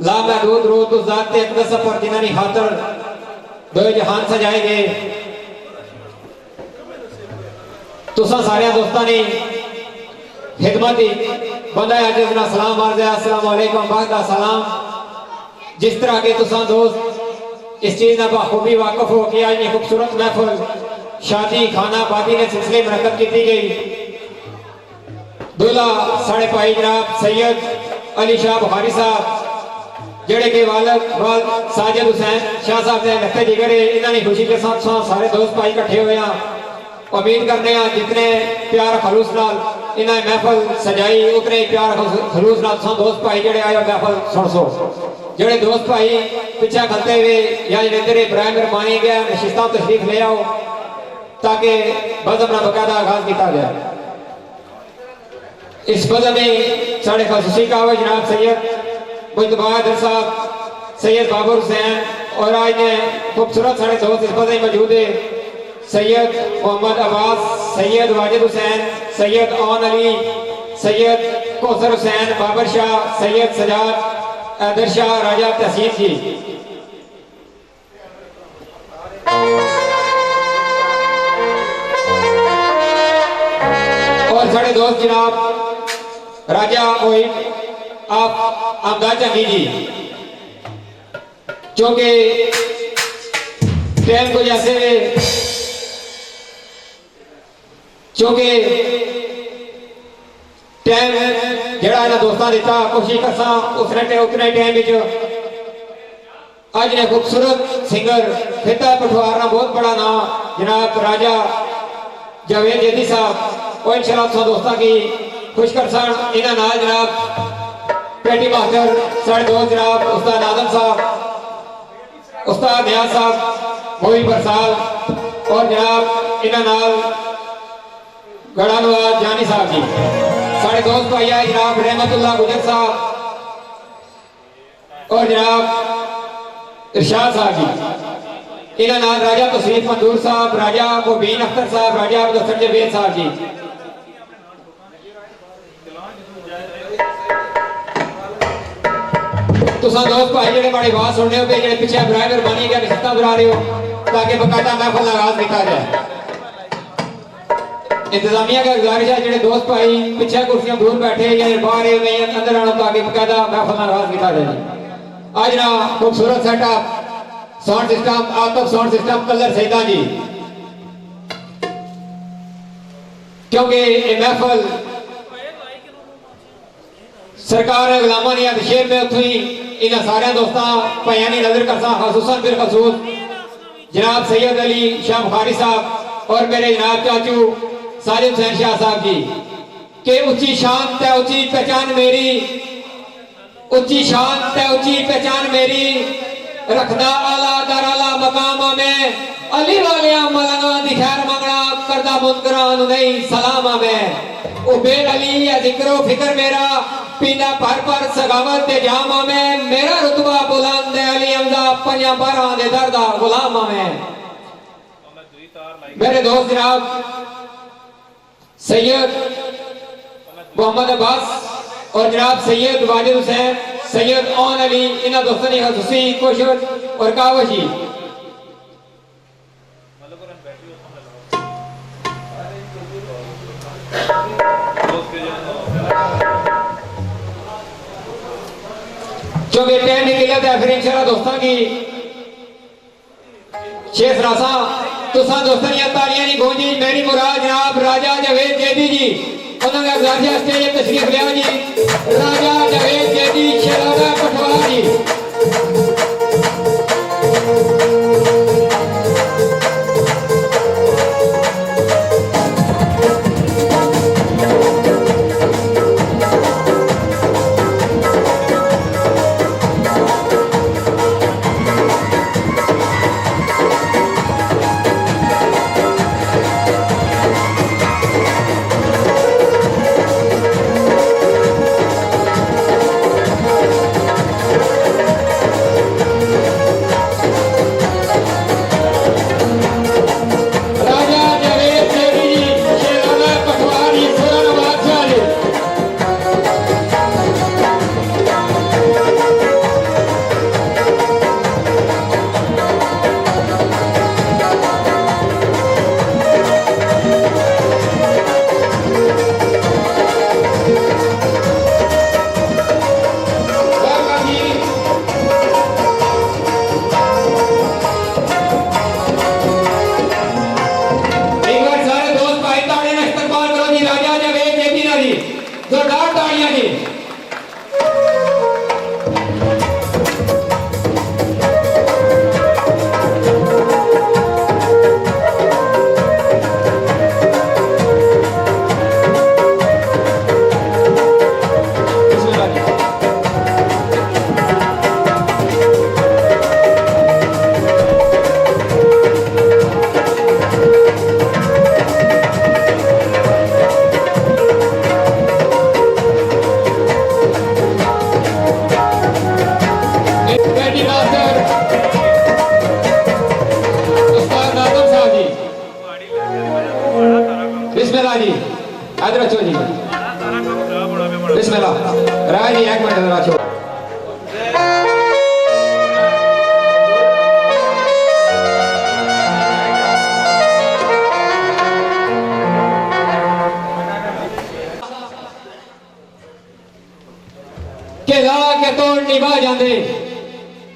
लामहदूद रूह तो ज़ात अक़दस पर जिन्हां खातर दो जहान सजाए गए। तुसा सारे दोस्तों ने खिदमत बंदा अजीज ना सलाम अर्ज़ है अस्सलाम वालेकुम बाद सलाम। जिस तरह के तुसा दोस्त इस चीज़ ना बखूबी वाकफ हो कि आज ये खूबसूरत महफिल शादी खाना बादी ने सिलसिले में रकम की गई। दूल्हा साढ़े भाई जनाब सैयद अली शाह बुखारी साहब जेड़े के वालद साजिद हुसैन शाह साहब ने रखते जिगर इन्होंने खुशी के साथ सारे दोस्त भाई इकट्ठे हुए हैं। उम्मीद करने जितने प्यार खलूस नाल इन्हें महफल सजाई उतने प्यार खलूस नाल दोस्त भाई जेड़े आए महफल सुन सो। जेड़े दोस्त भाई पिछा खलते हुए या जेड़े इब्राहिम रमानी गया नशिस्ता तशरीफ ले आओ ताकि बज़म ना बकायदा आगाज किया जाए। इस बज़म में साढ़े खसूसी का जनाब सैयद मुजतबा साहब सैयद बाबर हुसैन और आज ने खूबसूरत साढ़े दोस्त इस बज़म में मौजूद है। सैयद मोहम्मद अब्बास सैयद वाजिद हुसैन सैयद ओन अली सैयद कौसर हुसैन बाबर शाह सैयद सजाद हैदर शाह राजा तहसीन जी और साढ़े दोस्त जनाब राजा मोहित आप आमदाद जंगी जी जो कि टाइम को जैसे क्योंकि टाइम जड़ा इन्होंने दोस्तों दिता कोशिश करसा उतने टाइम अज ने खूबसूरत सिंगर खिता पठवार ना बहुत बड़ा नाम जनाब राजा जावेद जैदी साहब और इंशाल्लाह दोस्तों की खुश कर सन इन्होंने जनाब पेटी मास्टर साढ़े दोस्त जनाब उस्ताद आजम साहब उस्ताद नियाज साहब मोहित बरसाल और जनाब इन्होंने गड़ा नवाज जानी साहब जी साढ़े दोस्त भाई आए जनाब रहमतुल्लाह गुजर साहब और जनाब इरशाद साहब जी इन्होंने राजा तशरीफ मंजूर साहब राजा मुबीन अख्तर साहब राजा मुदस्सर जवेद साहब जी तुसा दोस्त भाई जेडे बड़ी बात सुन रहे हो जेडे पीछे इब्राहिम रबानी का रिश्ता बुला रहे हो ताकि बकायदा महफिल का आगाज किया जाए। इंतजामिया का गुजारिश है जेडे दोस्त भाई पीछे कुर्सियां दूर बैठे या बाहर अंदर आना ताकि बकायदा महफिल का आगाज किया जाए। आज ना खूबसूरत setup sound system Atif sound system colour Saida ji क्योंकि ये महफिल सरकार गुलामा ने शेर में उठो ही इन सारे दोस्तों भाइयों की नजर करसा खसूसन फिर खसूस जनाब सैयद अली शाह बुखारी साहब और मेरे जनाब चाचू साजिद हुसैन शाह साहब जी के ऊंची शान ते ऊंची पहचान मेरी ऊंची शान ते ऊंची पहचान मेरी रखदा आला दराला मकाम में अली वाले मलंगा दिखैर मंगना करदा मुनकरा नहीं सलाम में उबेर अली या जिक्रो फिक्र मेरा पीना भर भर सगावत ते जामा में मेरा रुतबा बुलंद अली हमजा पंजा बारह दे दरदा गुलाम में। मेरे दोस्त जनाब सैयद मोहम्मद अब्बास और जनाब सैयद वाजिद हुसैन सैयद ओन अली इन दोस्तों ने खसूसी कोशिश और कावशी क्योंकि टाइम निकल है फिर इंशाल्लाह दोस्तों की शेष रासा तुसा दोस्तों की तालियां नहीं गूंजी मेरी मुराद जनाब राजा जावेद जैदी जी उन्होंने राजा स्टेज तशरीफ लिया जी राजा जावेद जैदी शराबा पटवाला जी तोड़ निभा जाते,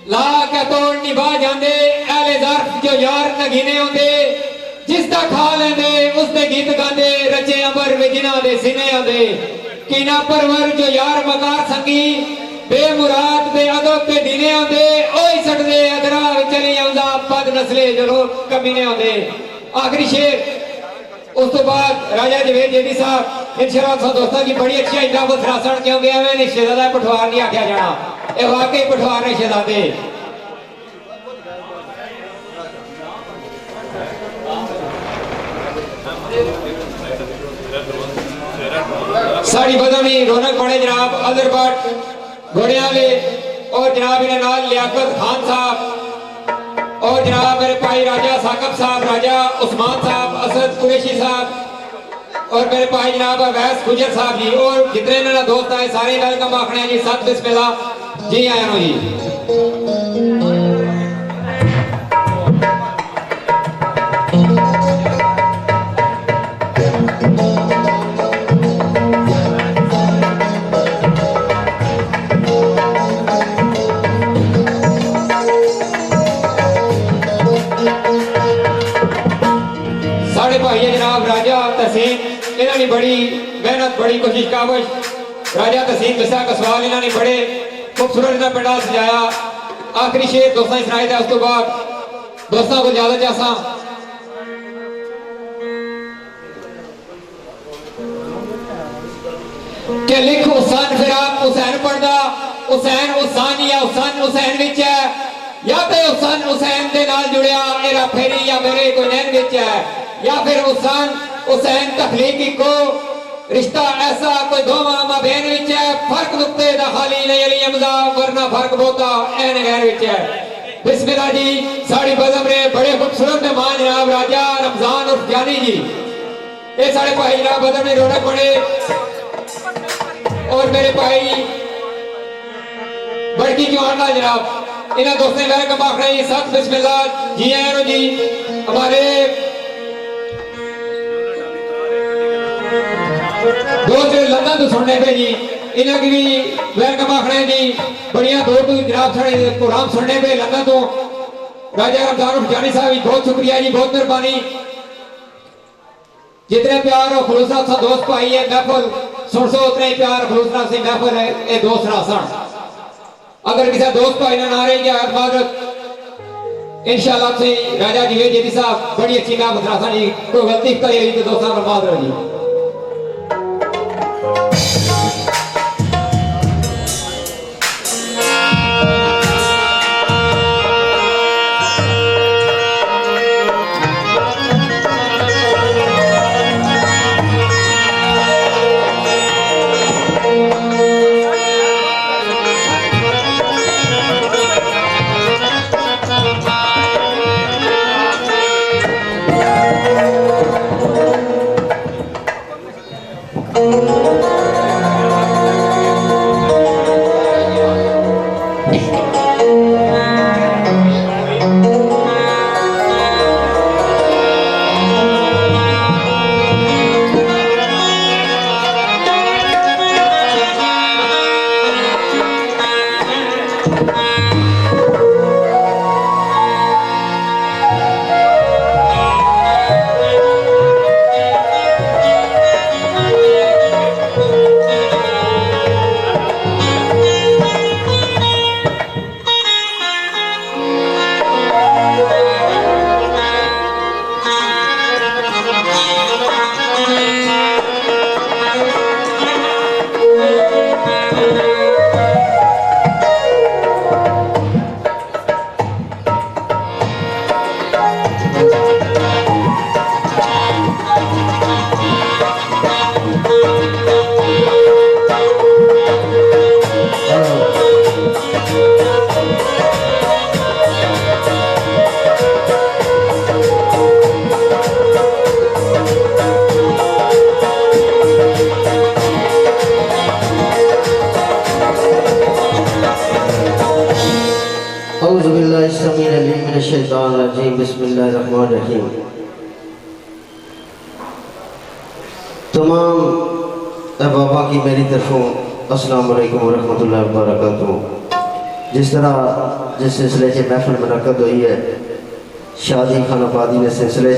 ला के तोड़ निभा जाते, ऐले ज़र्फ़ जो यार नगीने होंदे, जिसदा खा लेंदे उसदे गीत गांदे, रचे अमर वे जिन्हां दे सीने आंदे, कीना परवर जो यार मकार संगी, बेमुराद बेअदब ते दीने आंदे, ओए सटदे अदरा चली आंदा पद नस्ले जो लोग कमीने आंदे। आखिरी शेर उस तो बाद राजा जवेद जेदी साहब इंशाअल्लाह दोस्तों की बड़ी अच्छी इजाफत रासण क्योंकि एवं नहीं शहजादा पठवार नहीं आख्या जाना, ये वाकई पठवार ने शहजादे। साड़ी बदमी रौनक बड़े जनाब अदर भट्ट घोड़ियाले और जनाब इन्हें नाल लियाकत खान साहब और जनाब मेरे भाई राजा साकब साहब, राजा उस्मान साहब, असद कुरैशी साहब और मेरे भाई जनाब अवैस गुजर साहब जी और जितने मेरा दोस्त आए सारे वेलकम आखने जी। सत बिस्मिल्लाह जी आया नो जी। जनाब राजा तहसीन इन्होंने बड़ी मेहनत बड़ी कोशिश काबश राजा तहसीन बिसा कसवाल इन्होंने बड़े खूबसूरत इन्हें पंडाल सजाया। आखिरी शेर दोस्तों ने सुनाया था, उस तो बाद दोस्तों को ज्यादा चासा के लिख हुसैन फिर आप हुसैन पढ़दा हुसैन हुसैन या हुसैन हुसैन विच है या तो हुसैन हुसैन दे नाल जुड़िया मेरा फेरी या मेरे कोई नैन विच है या फिर हुसैन हुसैन तखलीकी को रिश्ता ऐसा कोई दोवा माबेन विच है, फर्क नुक्ते दा खाली नहीं अली अमदा वरना फर्क बहुता ऐन गैर विच है। बिस्मिल्लाह जी। साड़ी बज़म रे बड़े खूबसूरत मेहमान जनाब राजा रमजान उर्फ जानी जी, ये साढ़े भाई जनाब बज़म ने रौनक बड़े और मेरे भाई बड़की जवान जनाब इन्हें दोस्तों वेलकम आखना जी। सत बिस्मिल्लाह जी आया जी। हमारे दोस्त लंदन तो सुनने पे जी इन्हें की भी वेलकम आखना है जी। बढ़िया दूर दूर जनाब साढ़े प्रोग्राम सुनने पे लंदन तो राजा रमजान जानी साहब जी बहुत शुक्रिया जी, बहुत मेहरबानी। जितने प्यार और खलूस से दोस्त भाई है महफल सुन सो उतने ही प्यार खलूस से महफल है ये दोस्त रासन। अगर किसी दोस्त भाई ने ना रही माजरत इंशाअल्लाह से राजा जी जी साहब बड़ी अच्छी महफल रासन जी, कोई गलती करी तो दोस्तों पर माजर जी। बिस्मिल्लाहिर्रहमानिर्रहीम। तमाम अहबाबा की मेरी तरफों अस्सलाम वालेकुम व रहमतुल्लाहि व बरकातुहू। जिस तरह जिस सिलसिले से महफिल मुनक़द हुई है शादी खानाबादी के सिलसिले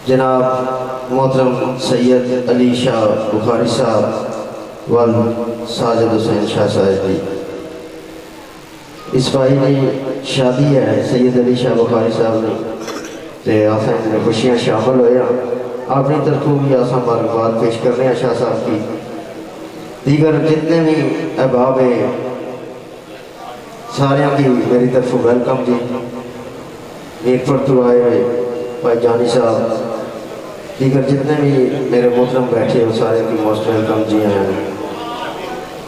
जनाब मोहतरम सैयद अली शाह बुखारी साहब वल साजिद हुसैन शाह साहब जी इस भाई की शादी है सैयद अली शाह बुखारी साहब ने तो असें में खुशियाँ शामिल होए अपनी तरफों भी असा मुबारकबाद पेश करने हैं शाह साहब की दीगर जितने भी अहबाब हैं सारे की मेरी तरफ वेलकम जी मीरपुर तो आए हुए भाई जानी साहब दीगर जितने भी मेरे मोहतरम बैठे हो सारे की मोस्ट वेलकम जी हैं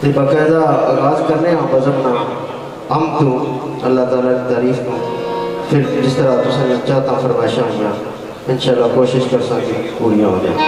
तो बाकायदा आगाज़ करने बजमना हम तो अल्लाह ताला की तारीफ को फिर जिस तरह तुसें चाहता फरमाइशा हुई इंशाअल्लाह कोशिश कर सकें पूरी हो जाए।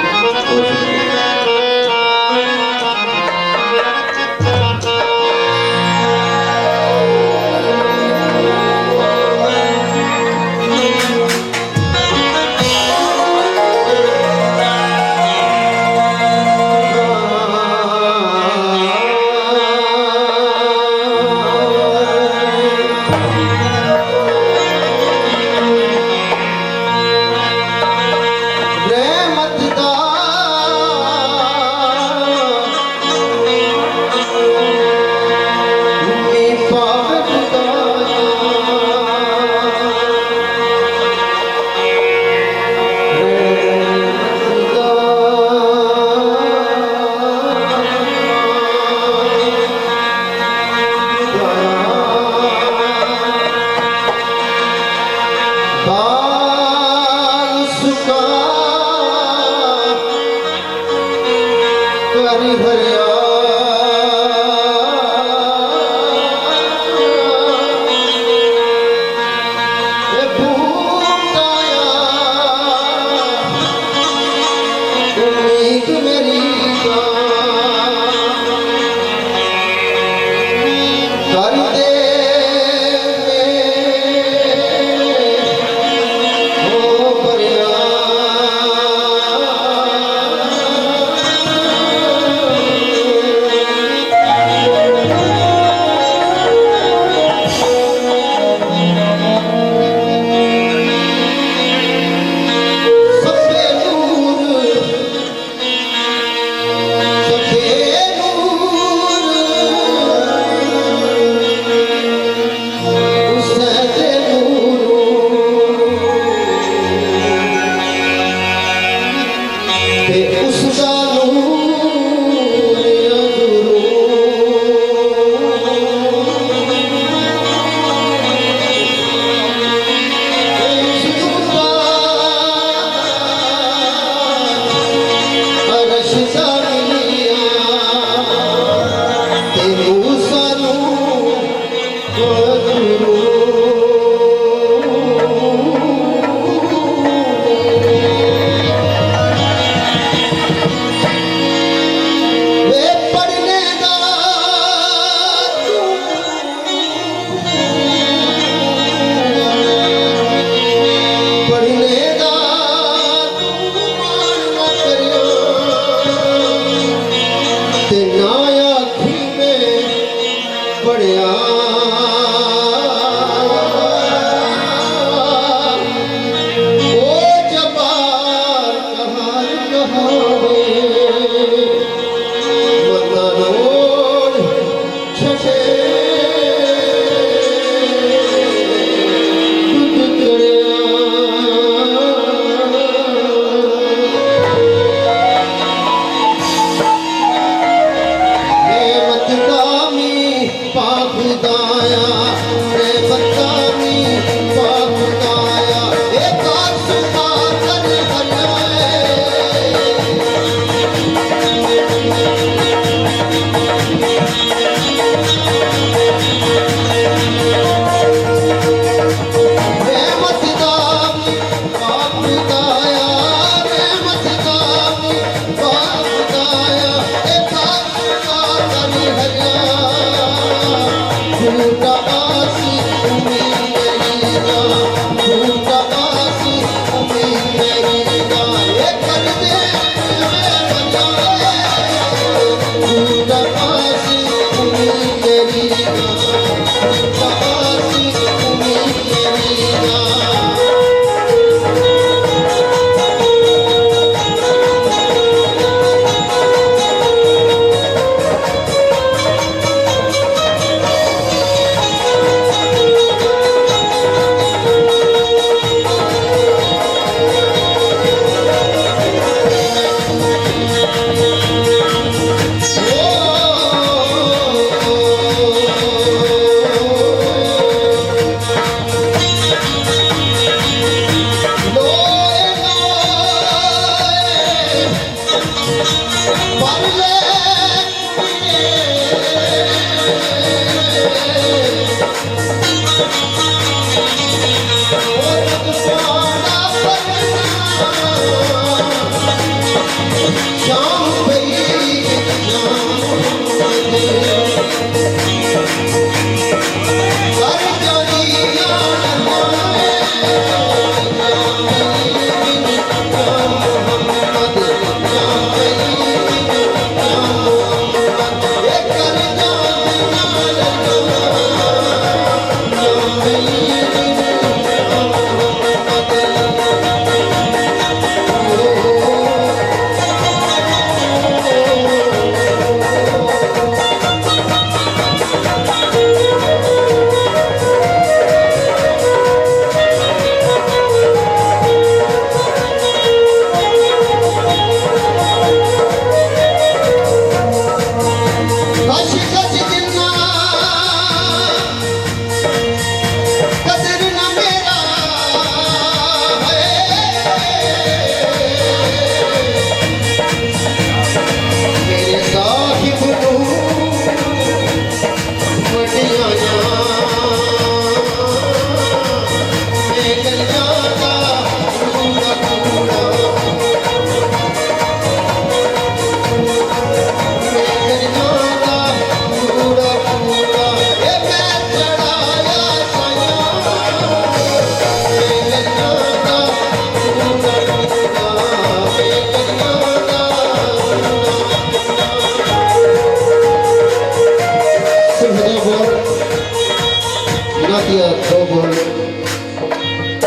झूठा आसी उम्मीद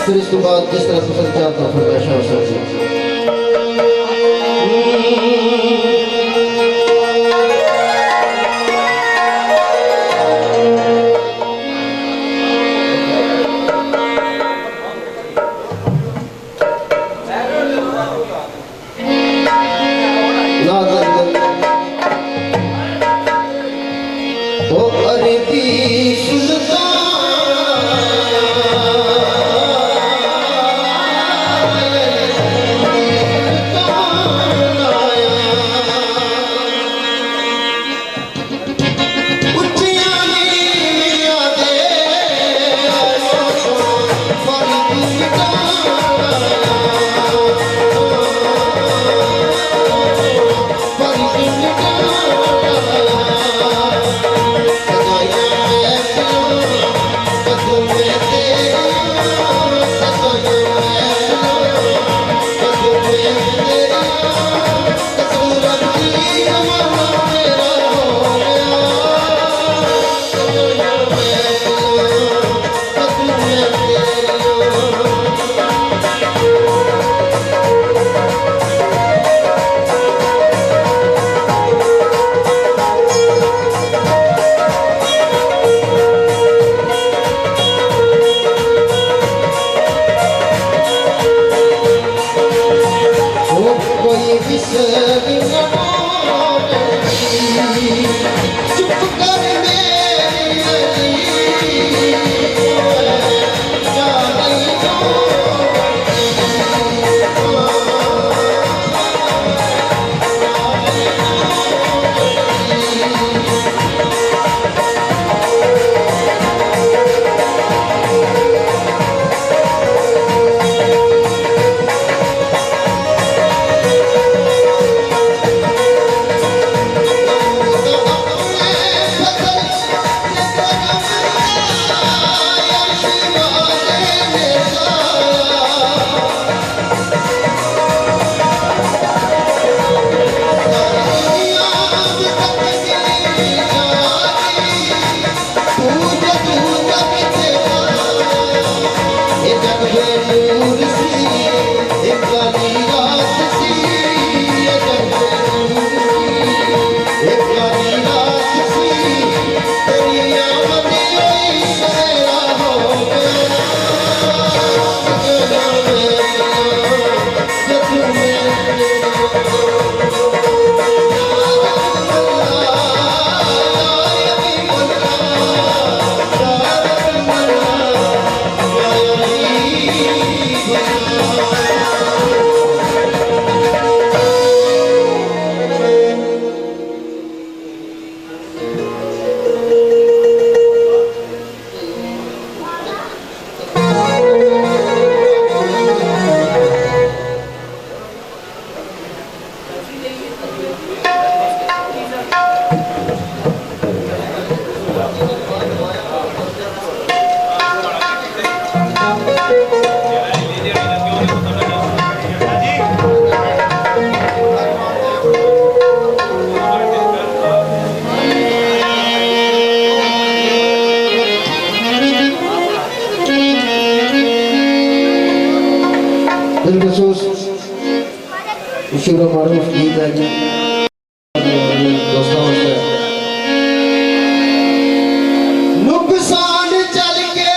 फिर इसके बाद जिस तरह पसंद चाहता फिर मैं शाह मशहूर मारूफ गीत है जी दोस्तों नुकसान चल के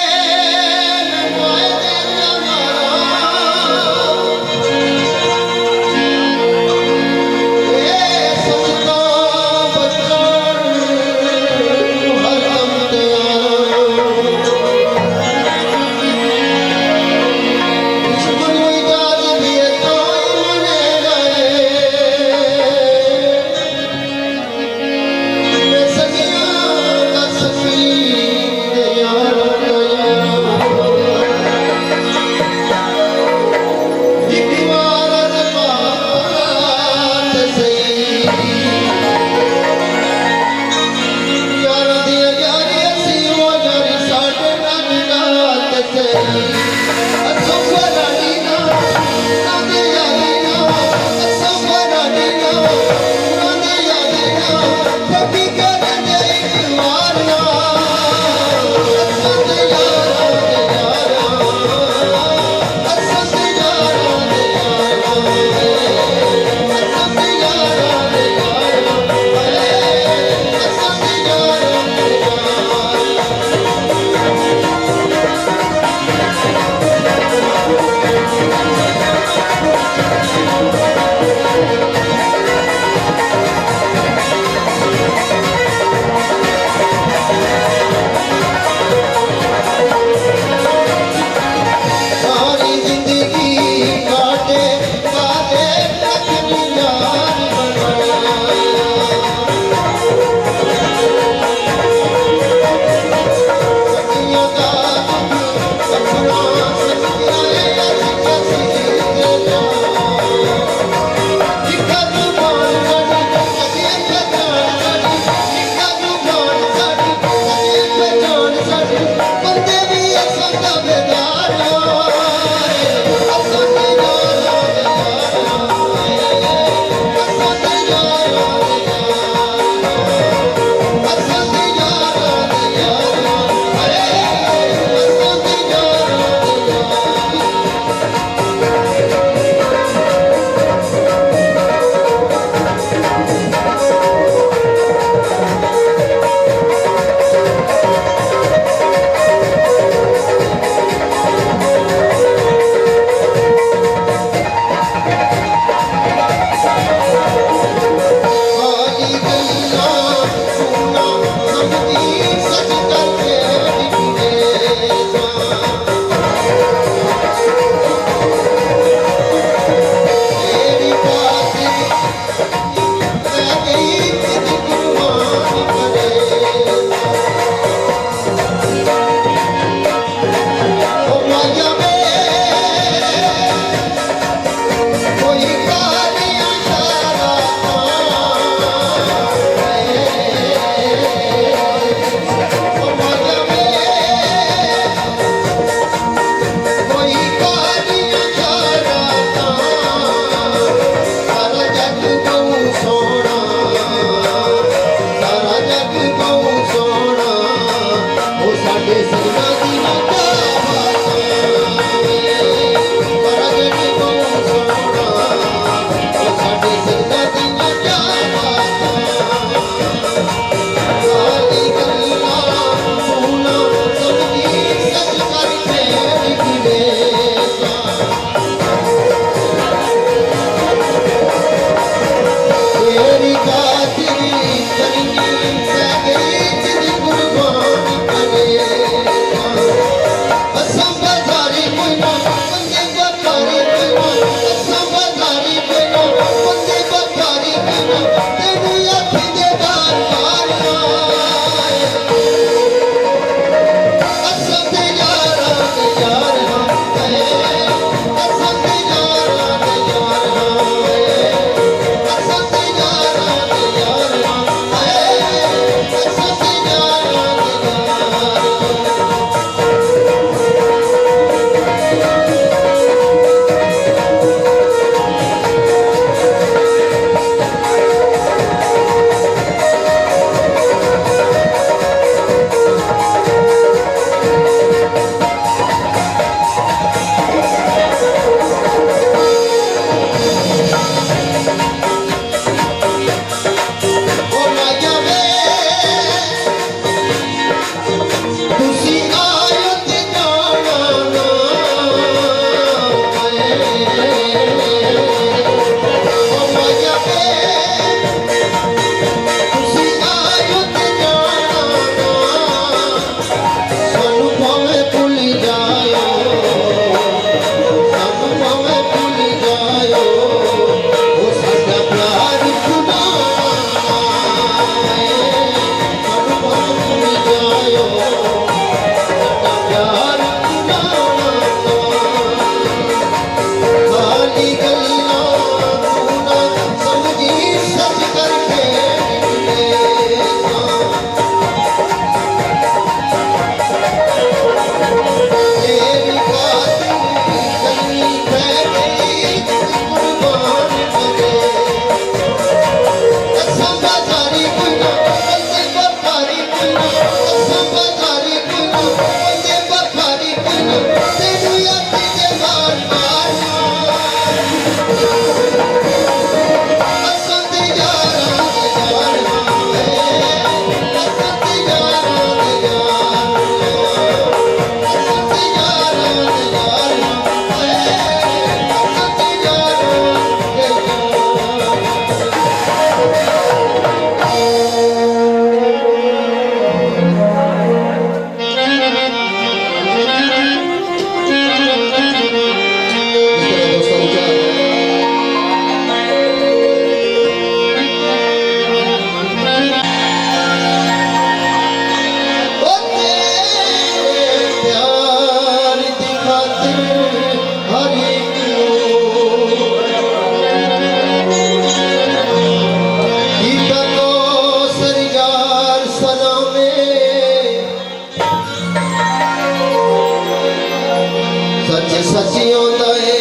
सच सचियों दए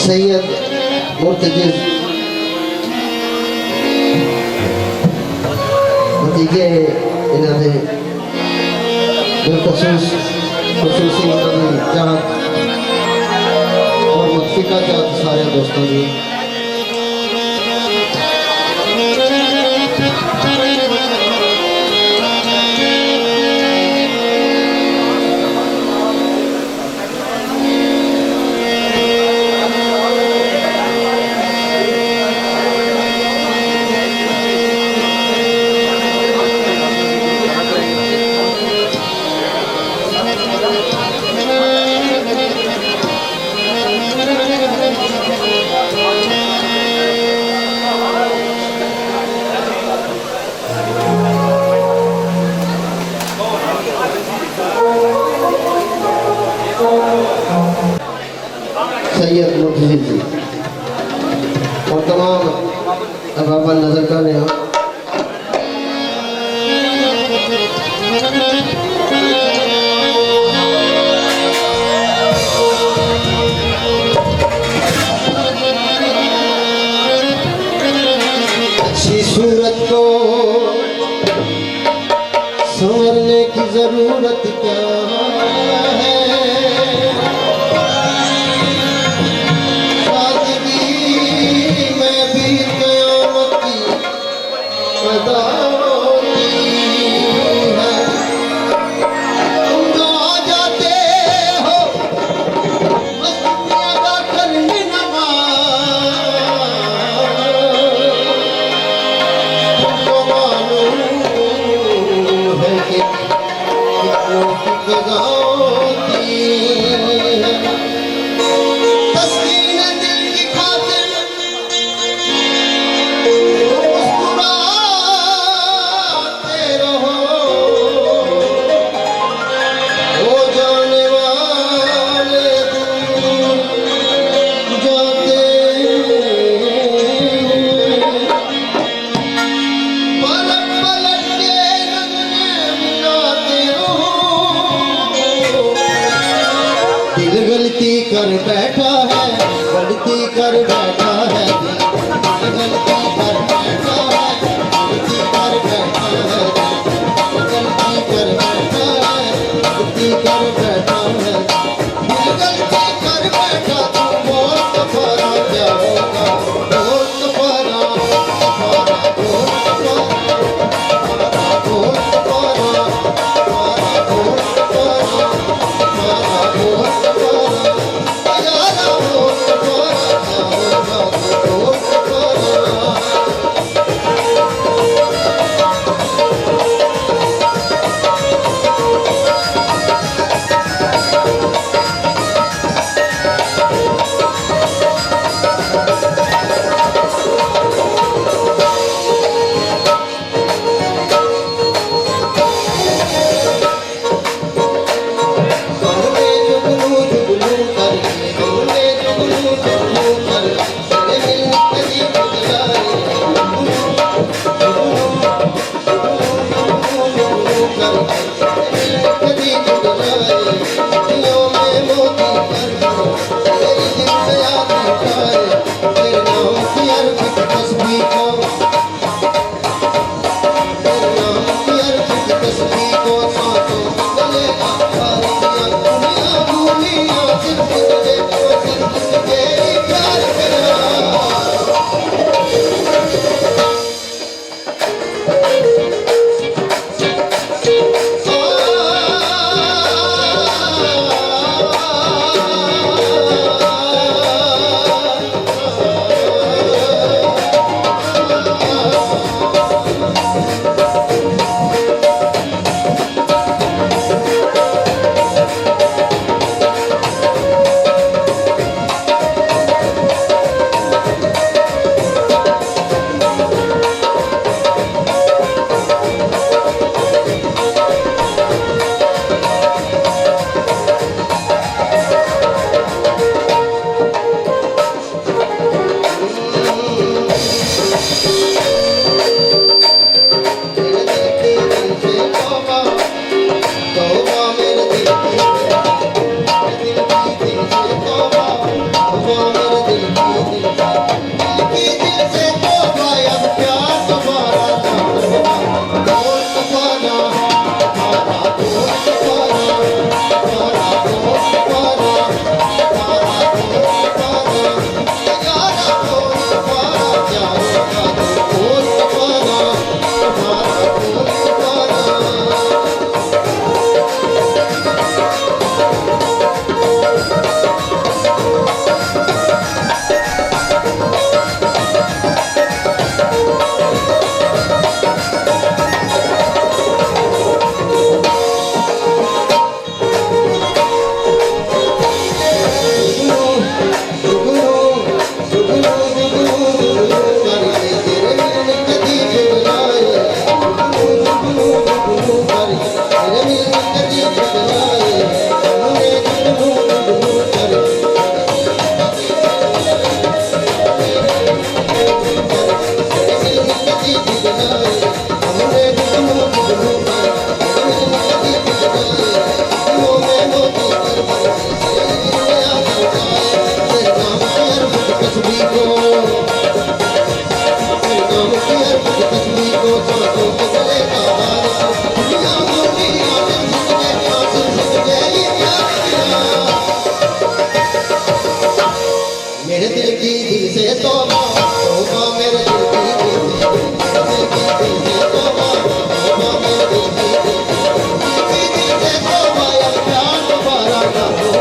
सैयद मुर्तजिज भतीजे इन्होंने बिलखसूस खसूसी चाहत और मुतफिका चाहत सारे दोस्तों की सैयद मुर्तजिज जी और तमाम अहबाब नजर कर रहे हो। अच्छी सूरत को संवरने की जरूरत क्या है, कर बैठा है, गलती कर बैठा है, गलती कर बैठा है, गलती कर बैठा है, गलती कर बैठा है, गलती कर बैठा है, गलती कर बैठा तू बोल तो परा क्या होगा, बोल तो परा परा बोल तो परा बोल तो परा परा बोल तो परा परा बोल तो परा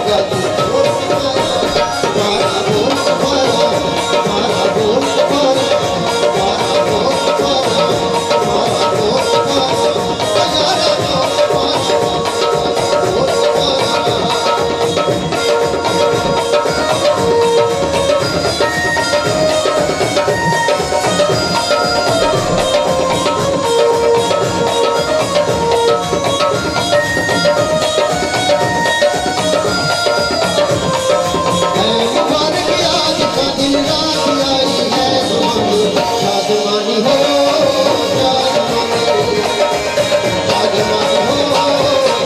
होगा तू बोल तुम्हारा बोल तुम्हारा तुम्हारा बोल तुम्हारा तुम्हारा बोल तुम्हारा तुम्हारा बोल तुम्हारा तुम्हारा बोल तुम्हारा मुबारक आज का दिन रात आई है सुहानी शादमानी हो शादमानी शादमानी हो शादमानी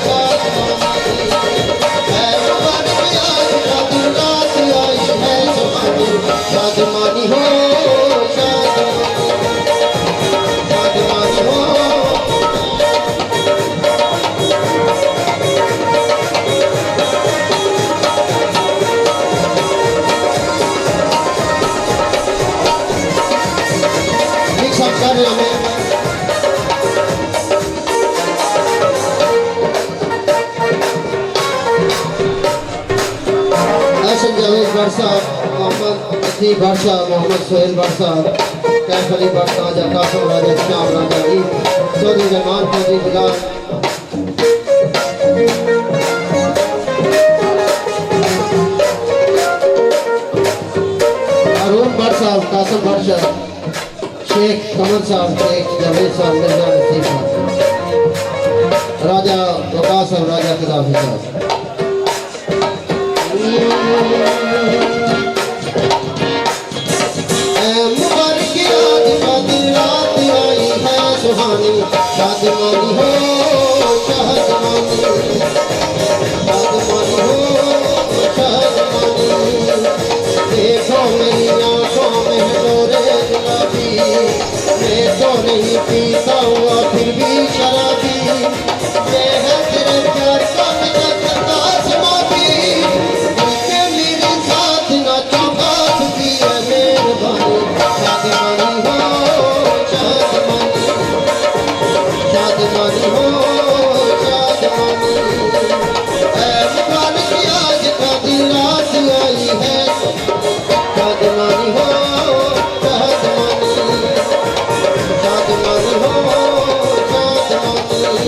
मुबारक आज का दिन रात आई है सुहानी शादमानी हो शादमानी हो सब कर रहे हैं हसन जावेद भट्ट साहब, मोहम्मद अतीब भट्ट साहब, मोहम्मद सोहेल भट्ट साहब, कैफ अली भट्ट, राजा कासम, राजा श्याम, राजा अली, चौधरी रहमान, चौधरी बिलाल, अरुण भट्ट साहब, कासम भट्ट साहब, शेख कमर साहब, शेख जावेद साहब, मिर्जा नसीब साहब, राजा वकास साहब, राजा कदाफी साहब। मुबारक आज का दिन रात आई है सुहानी शादमानी हो शादमानी शादमानी हो शादमानी देखो मेरी आंखों में डोरे गुलाबी मैं तो नहीं पीता हुआ फिर भी शराबी ये है तेरे प्यार का मेरा करता समाधि के मेरे साथ नाचो बात की है मेहरबानी शादमानी हो शादमानी शादमानी हो शादमानी मुबारक आज का दिन रात आई है शादमानी हो शादमानी शादमानी हो शादमानी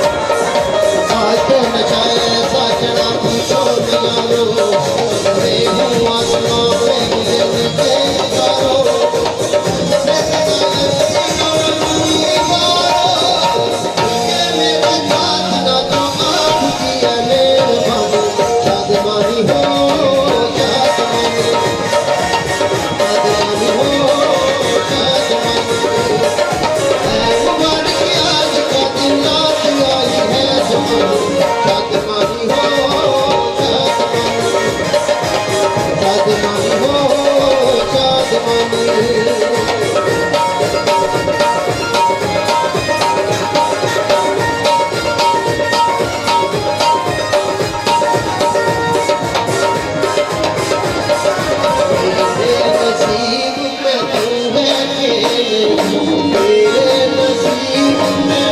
आज तो नचाए ऐसा चढ़ा पूछो न यारो मैं हूँ आसमां में मुझे नीचे उतारो शादमानी हो शादमानी शादमानी हो शादमानी मुबारक आज का दिन रात आई है सुहानी शादमानी हो शादमानी हो शादमानी मेरे नसीब में तू है मेरे नसीब में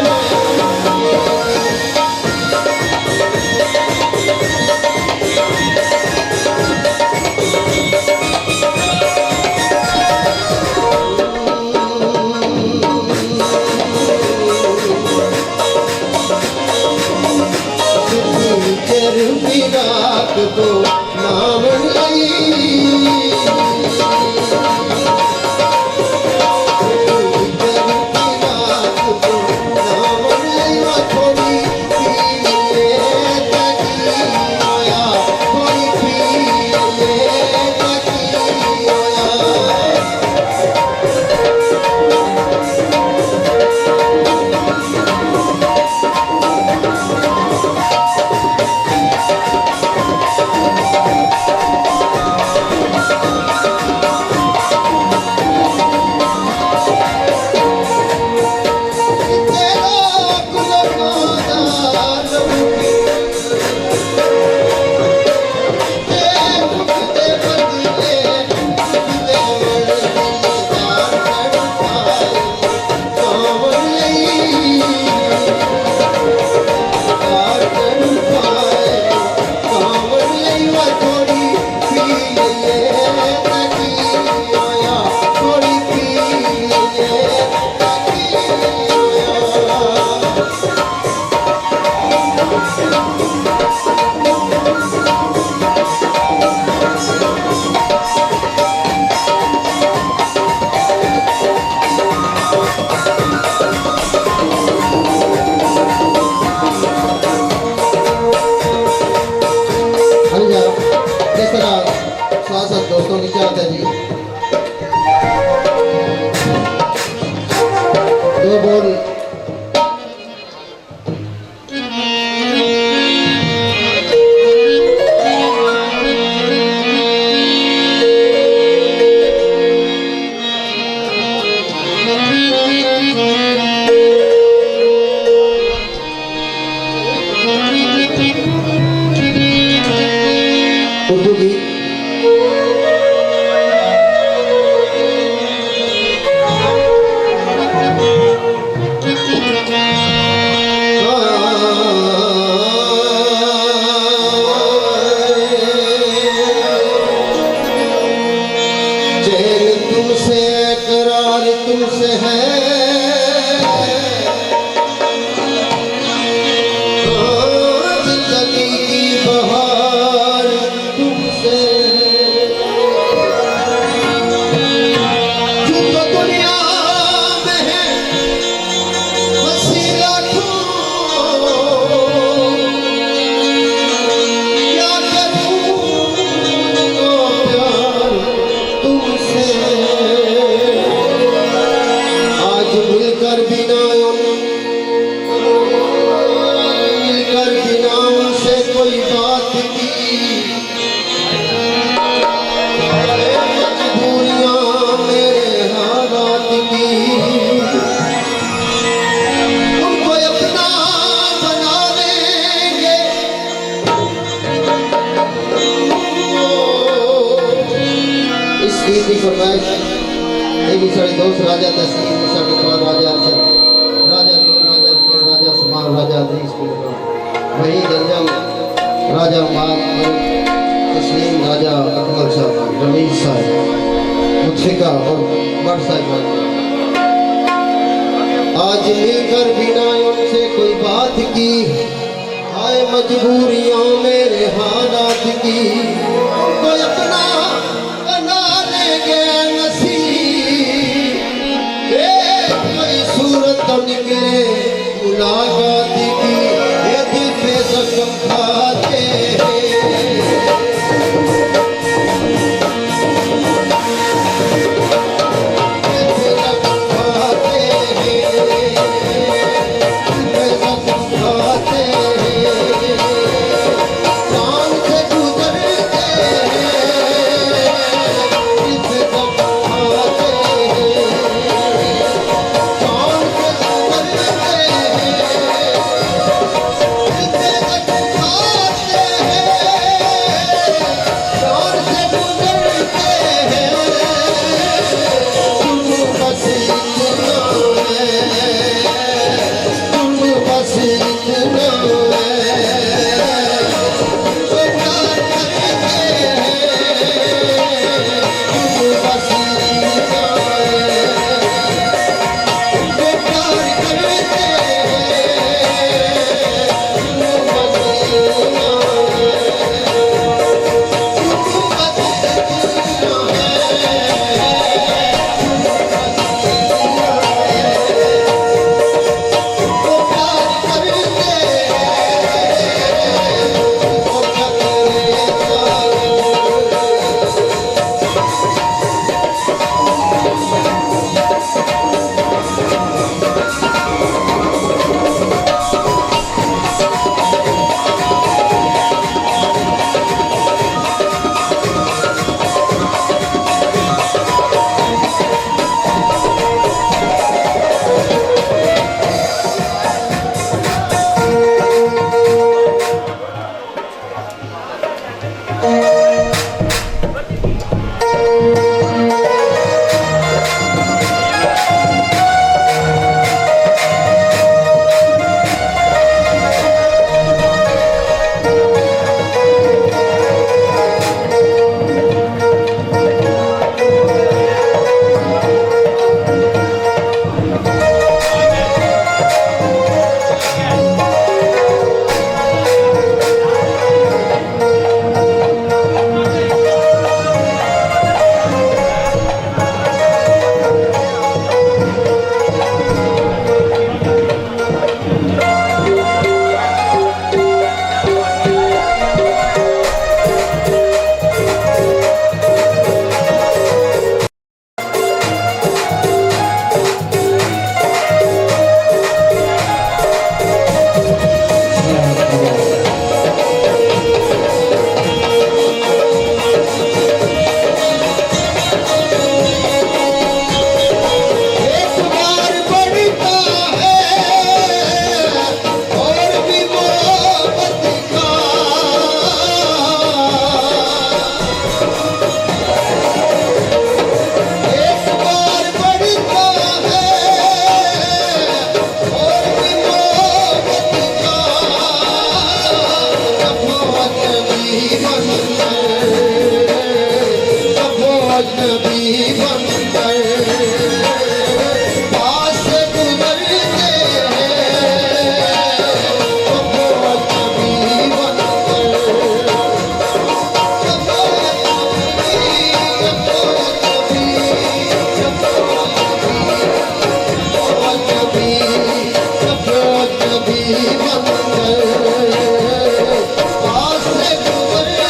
तो नीचे आता जी। दो बोल उर्दू गीत। चैन तुमसे करार तुमसे है, जिंदगी की बहार तुमसे। तू तो दुनिया में है वसीला तू, क्या करूं प्यार तुमसे। आज मिलकर बिना उनसे कोई बात की, मजबूरियां मेरे हालात की। उनको अपना बना लेंगे, इस गीत की फरमाइश ये भी सारे दोस्त राजा तस्लीम सारे राजा अरशद राजा राजा सुमान राजा अजीज को वही गंजम राजा मान तस्लीम राजा अकबर साहब रमीज साहब मुतफिका और बड़ साहब। आज मिलकर बिना उनसे कोई बात की, आए मजबूरियों मेरे हालात की। कोई अपना बना लेंगे नसीब, कोई सूरत तो निकले मुलाकात की। ये दिल पे जख्म खाते हैं, दिल पे जख्म खाते हैं, दिल पे जख्म खाते हैं। जान से गुजरते हैं, दिल पे जख्म खाते हैं। जान से गुजरते हैं, अजनबी बनकर पास से गुजरते हैं, जब वो अजनबी बनकर, जब वो अजनबी, जब वो अजनबी, जब वो अजनबी बनकर पास से गुजरते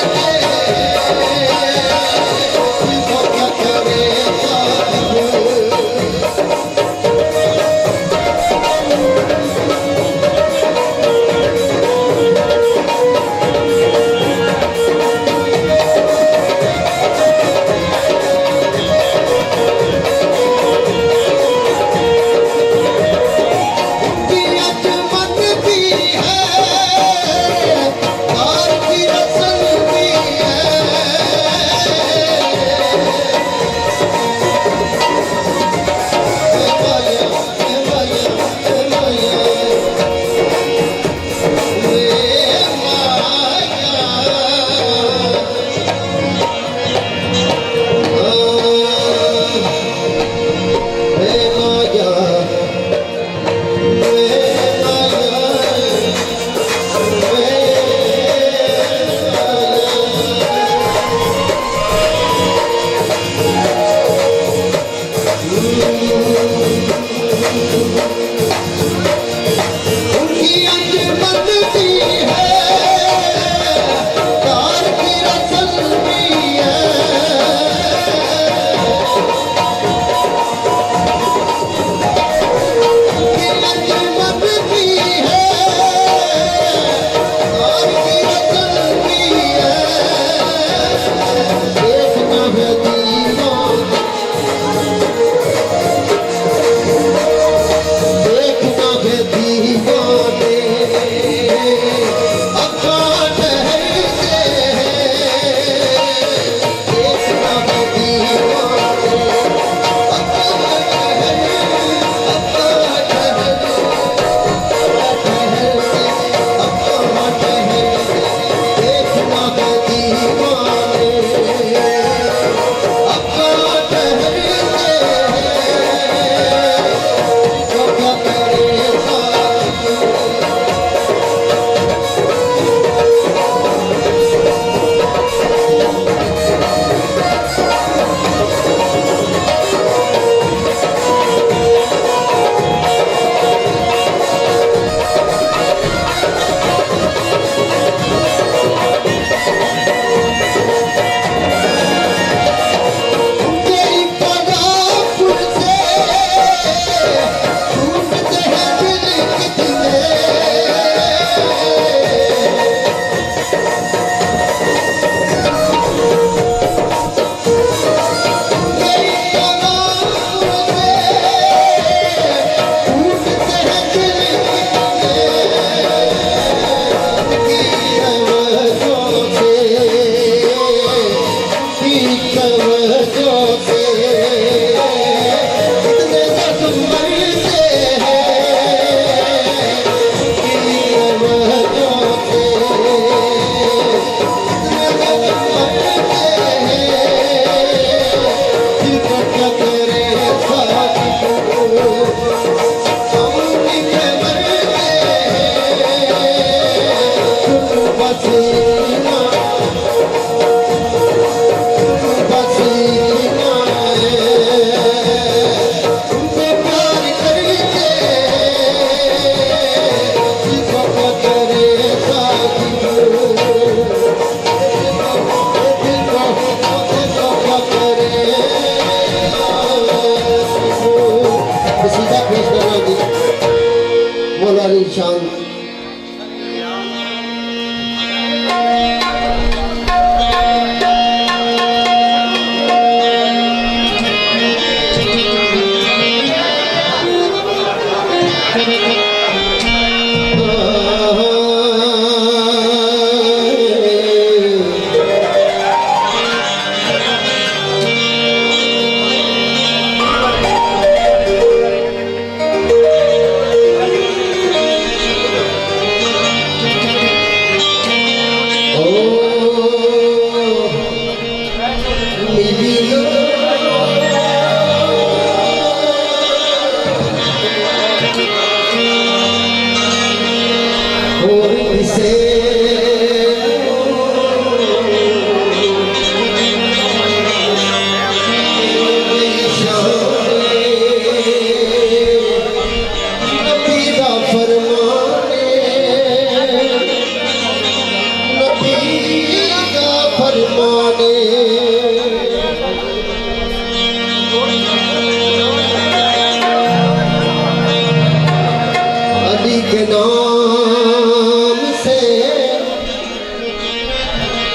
के नाम से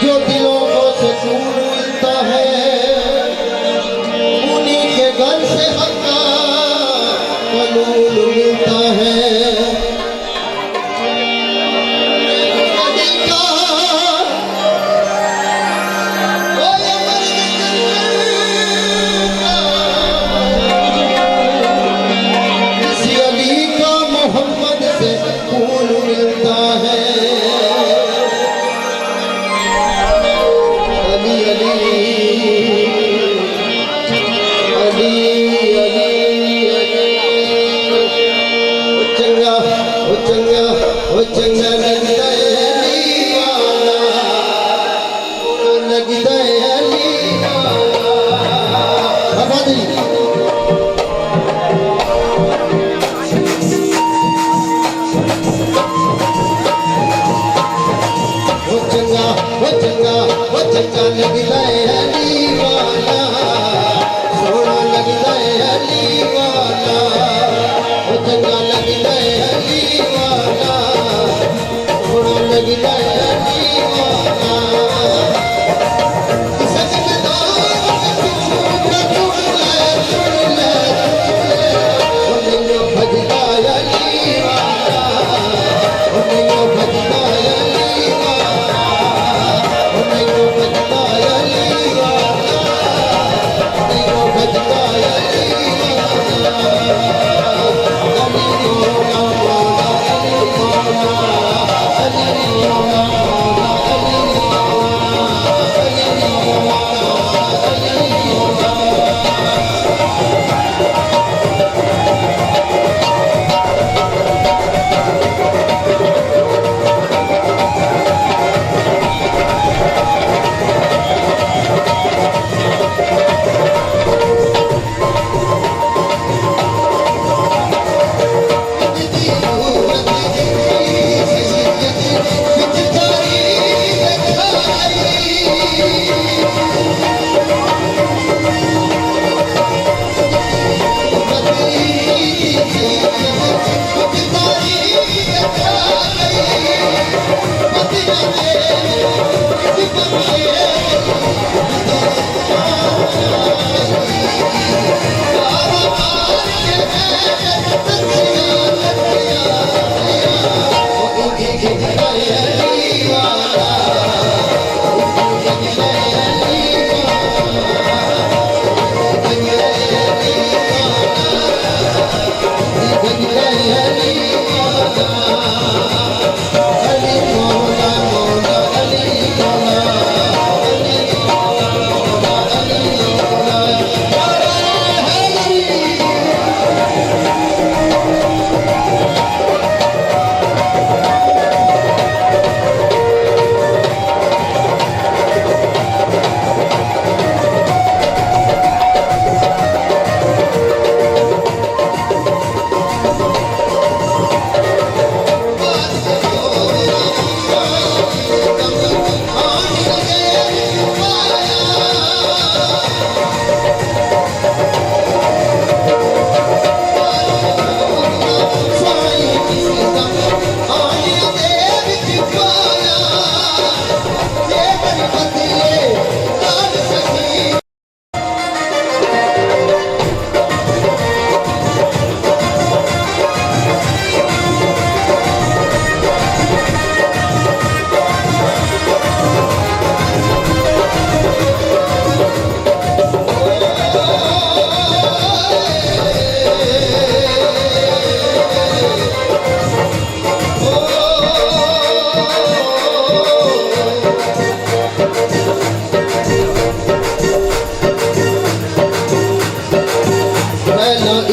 जो दिलों को सुकून मिलता है, उन्हीं के घर से हक का कानून मिलता है।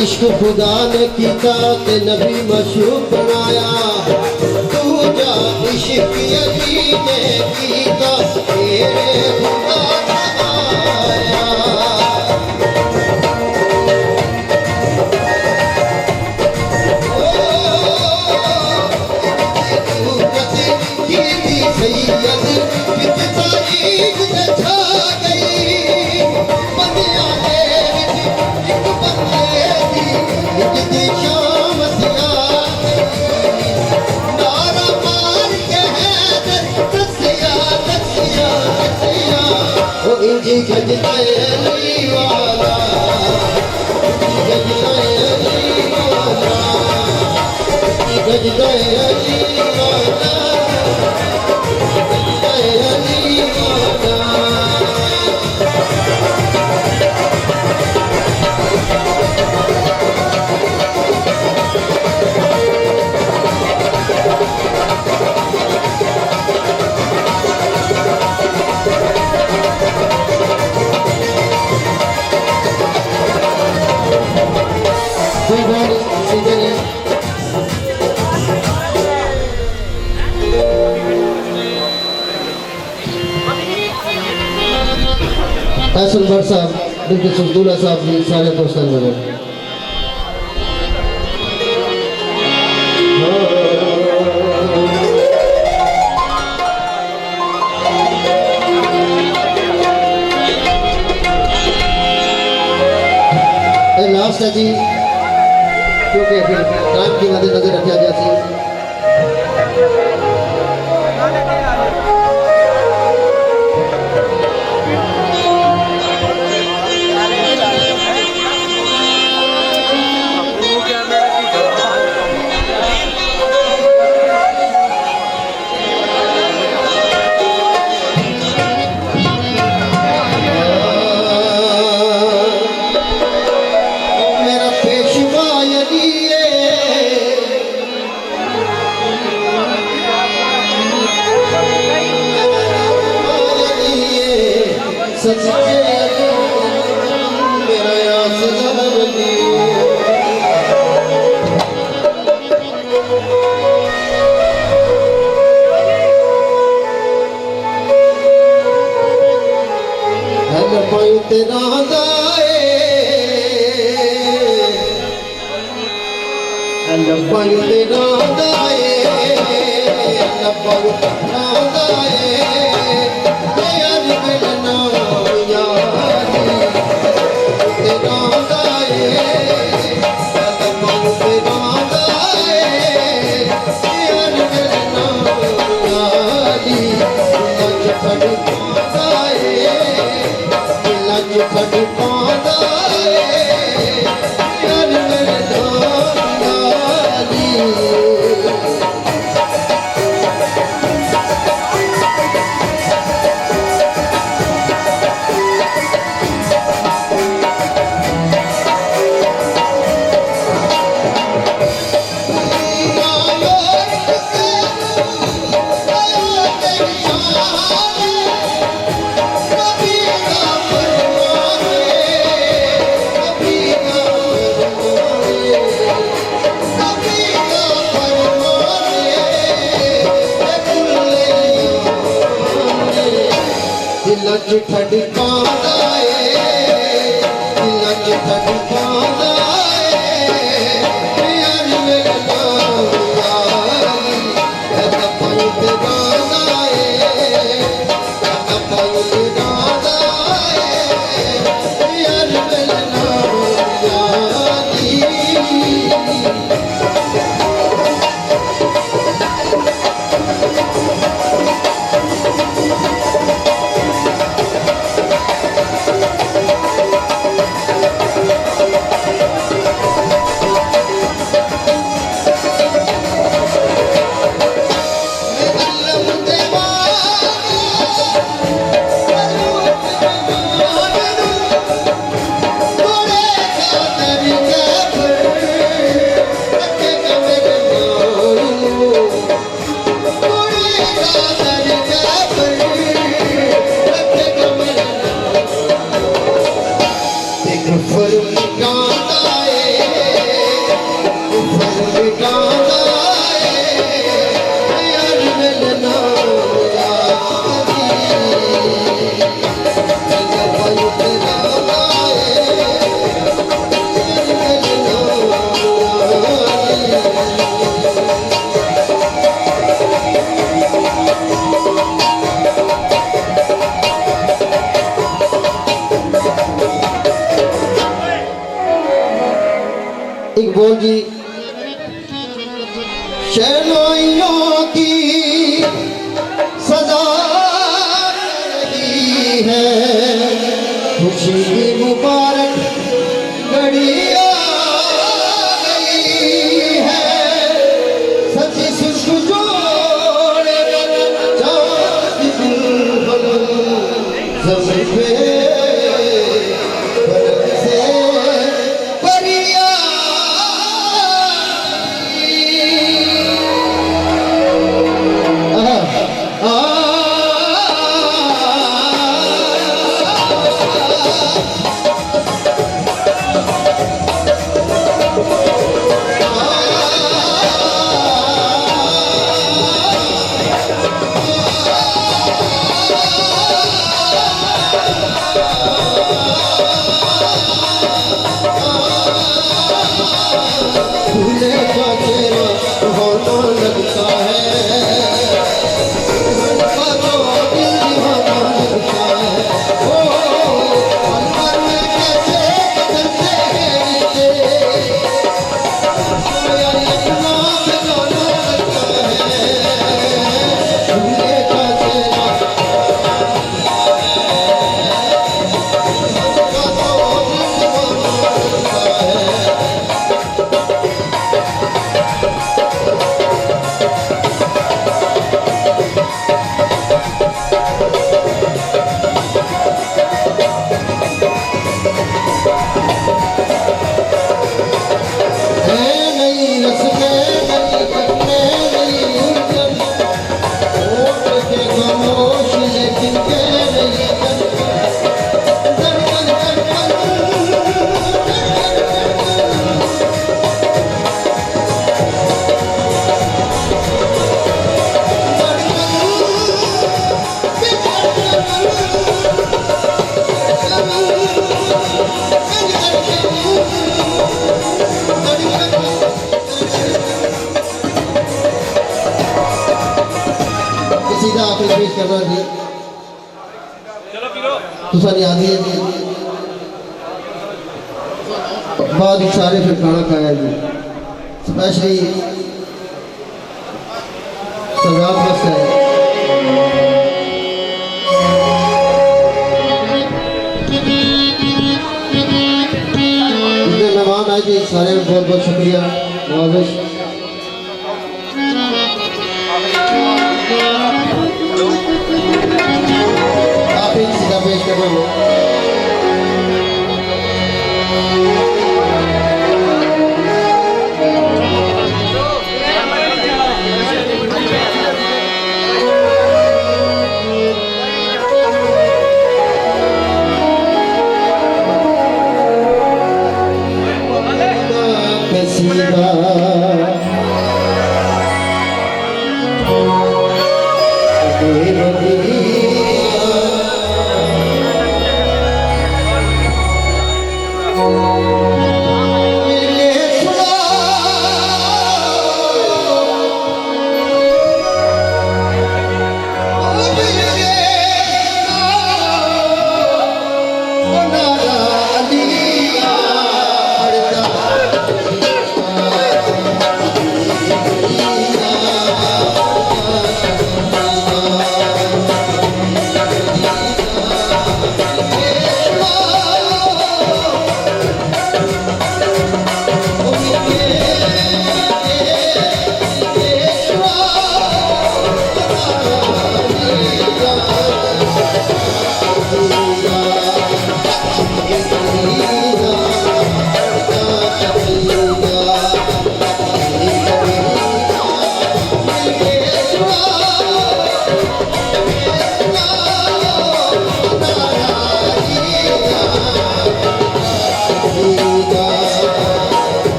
इश्क खुदा ने कीता ते नबी मशहूर बनाया, दूजा इश्क अली ने कीता तेरे खुदा आया। गजदा अली वाला गजदा अली वाला गजदा अली वाला गजदा अली वाला एहसन भट्ट साहब, बिल्कुल सुल्ताना साहब जी, सारे दोस्तों को लास्ट है जी, क्योंकि फिर टाइम की मद्देनजर रखा गया सी। इकबाल जी, शहनाइयों की सजा रही है खुशी की मुबारक घड़ी आ गई है सची सुख जोड़े चाँद दुल्हन ज़मीन पे फलक से परियां फूले का चेहरा होना लगता है उनका तो दिल दीवाना लगता है ओ अंबर में कैसे बदलते हैं रिश्ते सोया इतना बेगाना लगता है फूले का चेहरा उनका तो दिल दीवाना लगता है नई रस्में नई कदमें नई उलझन होठ के खामोश लेकिन के नई धड़कन सीधा आखिर पेश करना जी तो सारी आदि बाद सारे फिर खाना खाया जी स्पेशली सजाद बस है जितने मेहमान आए जी सारे बहुत बहुत शुक्रिया नवाजिश आप ही सीधा पेश कर रहे हो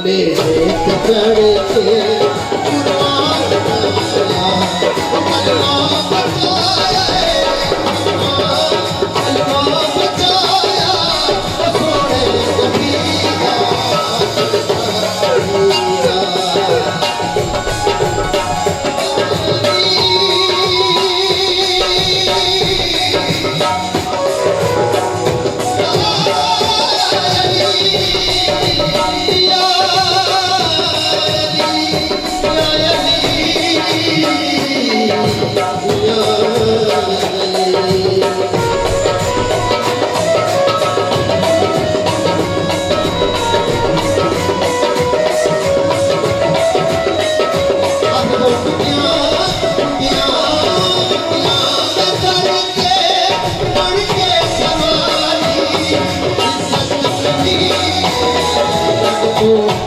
मेरे चढ़ के कुर्बान आया कलमा बचाया कलमा बचाया सोने कबीरा Oh,